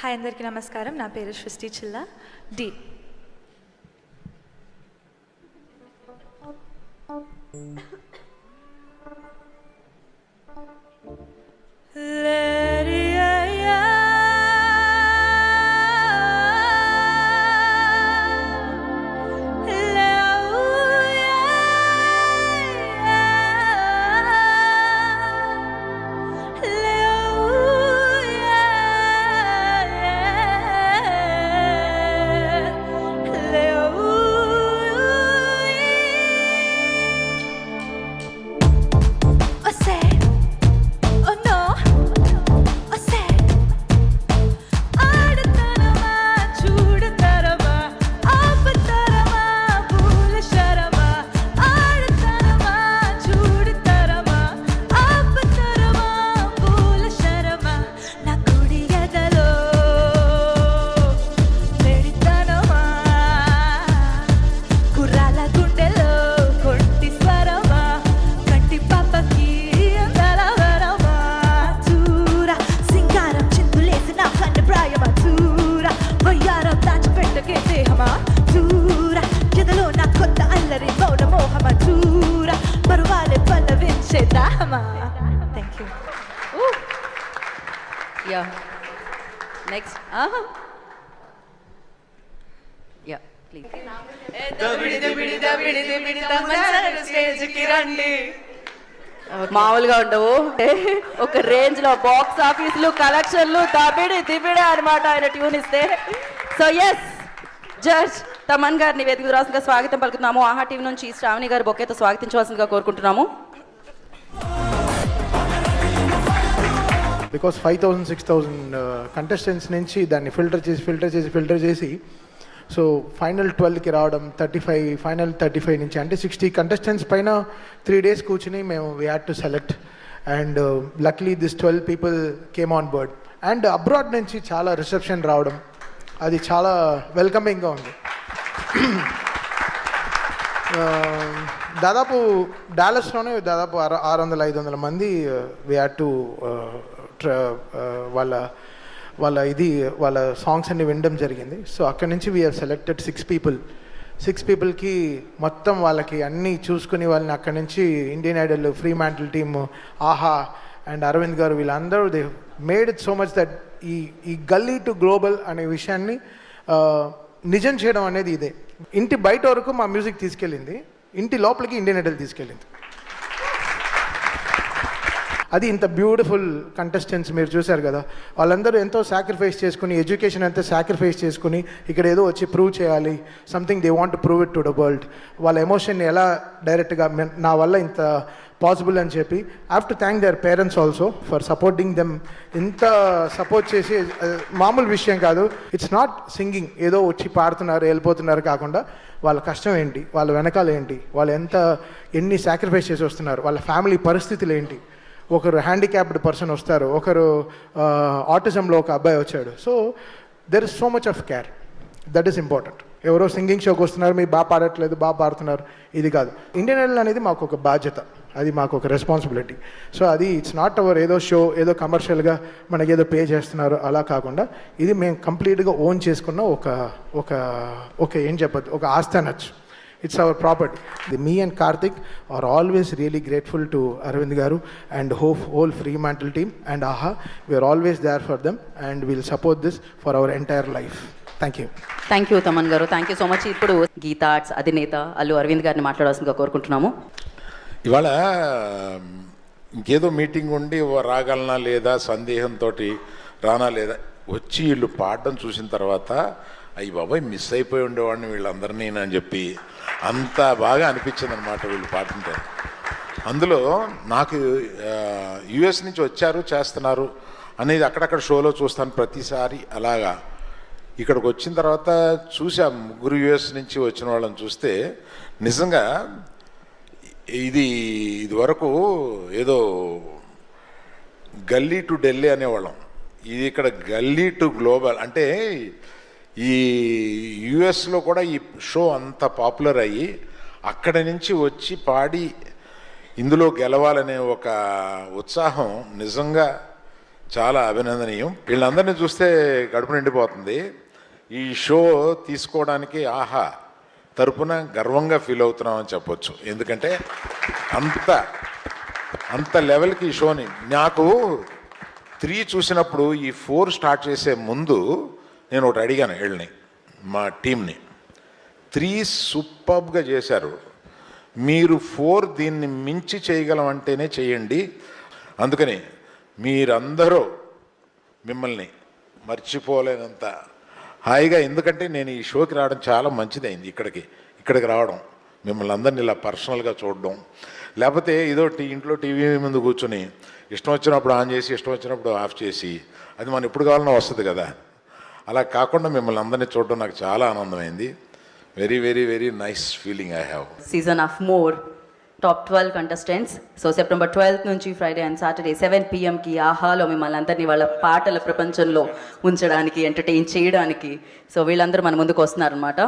Hi అందరికీ నమస్కారం. నా పేరు సృష్టి చిల్లా. డి thank you. Yeah next yeah please. మామూలుగా ఉండవు, ఒక రేంజ్ లో బాక్స్ ఆఫీసులు కలెక్షన్లు దిబిడే అనమాట ఆయన ట్యూన్ ఇస్తే. సో ఎస్, జడ్జ్ తమన్ గారిని వేదిక రాసిందిగా స్వాగతం పలుకుతున్నాము. ఆహా టీవీ నుంచి శ్రావణి గారు బొకేతో స్వాగతించవలసిందిగా కోరుకుంటున్నాము. బికాస్ 5,000-6,000 కంటెస్టెంట్స్ నుంచి దాన్ని ఫిల్టర్ చేసి సో ఫైనల్ 12కి రావడం, 35 ఫైనల్ 35 నుంచి అంటే 60 కంటెస్టెంట్స్ పైన 3 days కూర్చుని మేము we had to select. And లక్లీ this 12 people came on board. And abroad నుంచి చాలా రిసెప్షన్ రావడం, అది చాలా వెల్కమింగ్గా ఉంది. దాదాపు డాలస్లోనే దాదాపు 600-500 మంది వీ హ్యాడ్ టు వాళ్ళ సాంగ్స్ అన్ని వినడం జరిగింది. సో అక్కడి నుంచి వీ హ్యావ్ సెలెక్టెడ్ 6 పీపుల్కి మొత్తం వాళ్ళకి అన్నీ చూసుకుని వాళ్ళని అక్కడి నుంచి Indian Idol, free mantle team, ఆహా అండ్ అరవింద్ గారు వీళ్ళందరూ they made it so much that ఈ గల్లీ టు గ్లోబల్ అనే విషయాన్ని నిజం చేయడం అనేది ఇదే. ఇంటి బయట వరకు మా మ్యూజిక్ తీసుకెళ్ళింది, ఇంటి లోపలికి ఇండియన్ ఐడల్ తీసుకెళ్ళింది. అది ఇంత బ్యూటిఫుల్ కంటెస్టెంట్స్ మీరు చూశారు కదా, వాళ్ళందరూ ఎంతో సాక్రిఫైస్ చేసుకుని, ఎడ్యుకేషన్ అంతా సాక్రిఫైస్ చేసుకుని ఇక్కడ ఏదో వచ్చి ప్రూవ్ చేయాలి, something they want to prove it to the world. వాళ్ళ ఎమోషన్ని ఎలా డైరెక్ట్గా నా వల్ల ఇంత పాసిబుల్ అని చెప్పి I have to thank their parents also for supporting them. ఇంత సపోర్ట్ చేసి మామూలు విషయం కాదు. ఇట్స్ నాట్ సింగింగ్, ఏదో వచ్చి పాడుతున్నారు వెళ్ళిపోతున్నారు కాకుండా వాళ్ళ కష్టం ఏంటి, వాళ్ళ వెనకాల ఏంటి, వాళ్ళు ఎన్ని సాక్రిఫైస్ చేసి వస్తున్నారు, వాళ్ళ ఫ్యామిలీ పరిస్థితులు ఏంటి. ఒకరు హ్యాండిక్యాప్డ్ పర్సన్ వస్తారు, ఒకరు ఆటిజంలో ఒక అబ్బాయి వచ్చాడు. So there is so much of care, that is important. ఎవరో సింగింగ్ షోకి వస్తున్నారు, మీరు బాగా పాడట్లేదు, బాగా పాడుతున్నారు, ఇది కాదు. ఇండియన్ ఐడల్ అనేది మాకు ఒక బాధ్యత, అది మాకు ఒక రెస్పాన్సిబిలిటీ. సో అది ఇట్స్ నాట్ అవర్ ఏదో షో, ఏదో కమర్షియల్గా మనకి ఏదో పే చేస్తున్నారు అలా కాకుండా ఇది మేము కంప్లీట్గా ఓన్ చేసుకున్న ఒక ఏం చెప్పద్దు, ఒక ఆస్తి అనొచ్చు. It's our property. Me and Karthik are always really grateful to Arvind Garu and whole Fremantle team and AHA. We are always there for them and we'll support this for our entire life. Thank you. Thank you Thaman గారు, thank you so much. ఇప్పుడు Gita arts అధినేత అల్లు అరవింద్ గారిని మాట్లాడాల్సిందిగా కోరుకుంటున్నాము. ఇవాళ ఇంకేదో meeting ఉండి రాగలనా లేదా సందేహంతో రానా లేదా వచ్చి వీళ్ళు పాడడం చూసిన తర్వాత అయ్యి బాబాయ్ మిస్ అయిపోయి ఉండేవాడిని వీళ్ళందరినీ అని చెప్పి అంత బాగా అనిపించింది అనమాట వీళ్ళు పాడుతుంటే. అందులో నాకు యుఎస్ నుంచి వచ్చారు చేస్తున్నారు అనేది అక్కడక్కడ షోలో చూస్తాను ప్రతిసారి. అలాగా ఇక్కడికి వచ్చిన తర్వాత చూసా, ముగ్గురు యుఎస్ నుంచి వచ్చిన వాళ్ళని చూస్తే నిజంగా ఇది వరకు ఏదో గల్లీ టు ఢిల్లీ అనేవాళ్ళం, ఇది ఇక్కడ గల్లీ టు గ్లోబల్. అంటే ఈ యుఎస్లో కూడా ఈ షో అంత పాపులర్ అయ్యి అక్కడి నుంచి వచ్చి పాడి ఇందులో గెలవాలనే ఒక ఉత్సాహం నిజంగా చాలా అభినందనీయం. వీళ్ళందరినీ చూస్తే గడుపు నిండిపోతుంది. ఈ షో తీసుకోవడానికి ఆహా తరపున గర్వంగా ఫీల్ అవుతున్నామని చెప్పొచ్చు. ఎందుకంటే అంత లెవెల్కి ఈ షోని నాకు 3 చూసినప్పుడు ఈ 4 స్టార్ట్ చేసే ముందు నేను ఒకటి అడిగాను వీళ్ళని, మా టీంని. 3 సూపర్బ్గా చేశారు, మీరు 4 దీన్ని మించి చేయగలం అంటేనే చేయండి. అందుకని మీరందరూ మిమ్మల్ని మర్చిపోలేనంత హాయిగా, ఎందుకంటే నేను ఈ షోకి రావడం చాలా మంచిదైంది. ఇక్కడికి రావడం, మిమ్మల్ని అందరినీ ఇలా పర్సనల్గా చూడడం, లేకపోతే ఏదో ఇంట్లో టీవీ ముందు కూర్చొని ఇష్టం వచ్చినప్పుడు ఆన్ చేసి ఇష్టం వచ్చినప్పుడు ఆఫ్ చేసి అది మనం ఎప్పుడు కావాలన్నా వస్తుంది కదా. అలా కాకుండా మిమ్మల్ని అందరినీ చూడడం నాకు చాలా ఆనందమైంది. Very very very nice feeling I have. Season of more top 12 contestants. So September 12th నుంచి ఫ్రైడే అండ్ సాటర్డే 7 PM ఆహాలో మిమ్మల్ని అందరినీ వాళ్ళ పాటల ప్రపంచంలో ఉంచడానికి, ఎంటర్టైన్ చేయడానికి సో వీళ్ళందరూ మన ముందుకు వస్తున్నారనమాట.